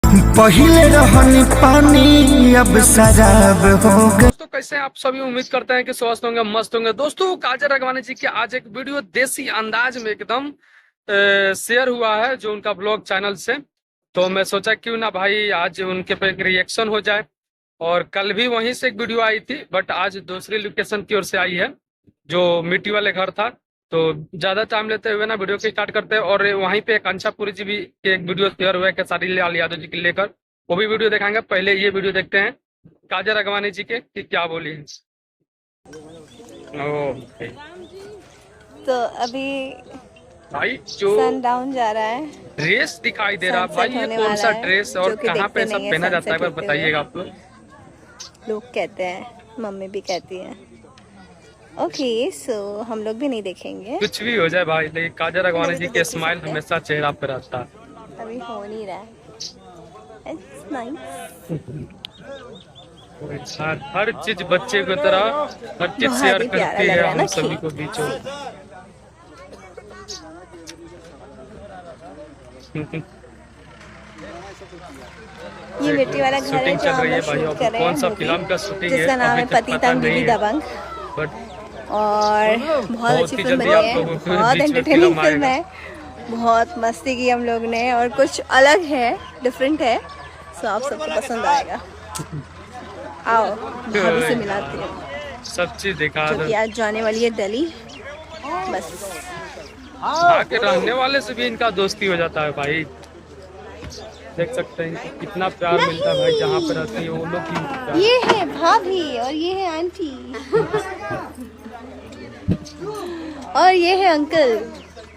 पहिले रहनी पानी अब शराब हो गई। दोस्तों कैसे हैं आप सभी। उम्मीद करते हैं कि स्वस्थ होंगे, मस्त होंगे। दोस्तों काजल राघवानी जी की आज एक वीडियो देसी अंदाज में एकदम शेयर हुआ है जो उनका ब्लॉग चैनल से। तो मैं सोचा क्यों ना भाई आज उनके पे एक रिएक्शन हो जाए। और कल भी वहीं से एक वीडियो आई थी, बट आज दूसरी लोकेशन की ओर से आई है जो मिट्टी वाले घर था। तो ज्यादा टाइम लेते हुए ना वीडियो को स्टार्ट करते हैं। और वहीं पे एक अंशापुरी जी भी एक वीडियो शेयर हुआ है खेसारी लाल यादव जी की लेकर, वो भी वीडियो दिखाएंगे। पहले ये वीडियो देखते हैं काजल राघवानी जी के कि क्या बोली है। ओ तो अभी भाई जो सनडाउन जा रहा है, ड्रेस दिखाई दे रहा है भाई, सनसेट ये होने कौन वाला सा है, ड्रेस जो और कि कहाँ पे देखते सब नहीं है पहना जाता है, एक सनसेट बार होते बताइएगा हुए। आप लोग। लोग कहते हैं, मम्मी भी कहती है। ओके सो हम लोग भी नहीं देखेंगे, कुछ भी हो जाए भाई, लेकिन काजल राघवानी अभी जी तो के देख ही स्माइल सकते हैं। हमेशा चेहरा पे रहता है। अभी हो नहीं रहा है। It's nice. हर चीज बच्चे की तरह हर चीज बहुत शेयर ही प्यारा करती लग है रहा है हम ना सभी को बीचों। ये मिट्टी वाला घर है शूटिंग जो चल हम रही है लोग भाई। शूट अब कर रहे कौन हैं सा मूवी, फिल्म का शूटिंग है जिसका नाम अभी है तक पति पता तंग नहीं बीवी है, दबंग। बट और बहुत अच्छी ही फिल्म जल्दी बनी आप है, लोगों के बहुत बीच में एंटरटेनिंग फिल्म फिल्म आएगा। है। बहुत मस्ती की हम लोग ने और कुछ अलग है, डिफरेंट है। सो आप सबको पसंद आएगा। आओ भाभी से मिलाती हूँ सब चीज दिखा जो दो। कि आज जाने वाली है दिल्ली। बस आके रहने वाले से भी इनका दोस्ती हो जाता है भाई। देख सकते हैं कि कितना प्यार मिलता है भाई, जहाँ पे रहती है वो लोग की प्यार। ये है भाभी और ये है आंटी और ये है अंकल।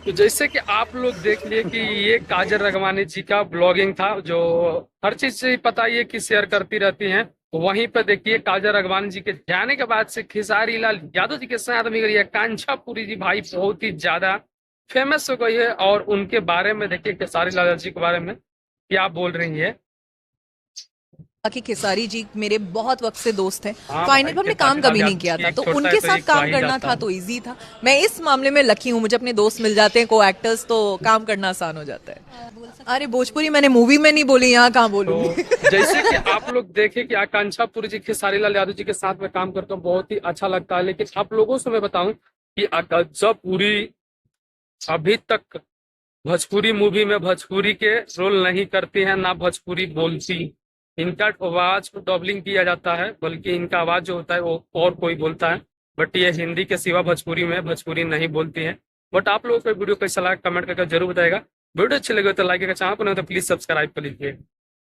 तो जैसे कि आप लोग देख लिए कि ये काजल राघवानी जी का ब्लॉगिंग था, जो हर चीज से पता ही है कि शेयर करती रहती हैं। वहीं पर देखिए काजल राघवानी जी के जाने के बाद से खेसारी लाल यादव जी के साथ में गई है कांछापुरी जी भाई, बहुत ही ज्यादा फेमस हो गई है। और उनके बारे में देखिए खेसारी लाल जी के बारे में क्या बोल रही है। बाकी खेसारी जी मेरे बहुत वक्त से दोस्त हैं। हाँ फाइनल भाई, पर हमने खेसारी काम लाल कभी नहीं यादव किया जी था, एक तो छोटा है उनके तो साथ एक काम ही करना जाता था है। तो इजी था। मैं इस मामले में लकी हूँ, मुझे अपने दोस्त मिल जाते हैं, को एक्टर्स, तो काम करना आसान हो जाता है। अरे भोजपुरी मैंने मूवी में नहीं बोली, यहाँ कहाँ बोलूंगी। तो जैसे कि आप लोग देखें कि आकांक्षापुरी जी खेसारी लाल यादव जी के साथ में काम करता हूँ, बहुत ही अच्छा लगता है। लेकिन आप लोगों से मैं बताऊं कि आकांक्षापुरी अभी तक भोजपुरी मूवी में भोजपुरी के रोल नहीं करती है, ना भोजपुरी बोलती। इनका आवाज को डबलिंग किया जाता है, बल्कि इनका आवाज जो होता है वो और कोई बोलता है। बट ये हिंदी के सिवा भोजपुरी में भोजपुरी नहीं बोलती है। बट आप लोगों को वीडियो कैसा लगा कमेंट करके जरूर बताएगा। वीडियो अच्छी लगे तो लाइक करके, चैनल पर नहीं तो प्लीज सब्सक्राइब कर लीजिए।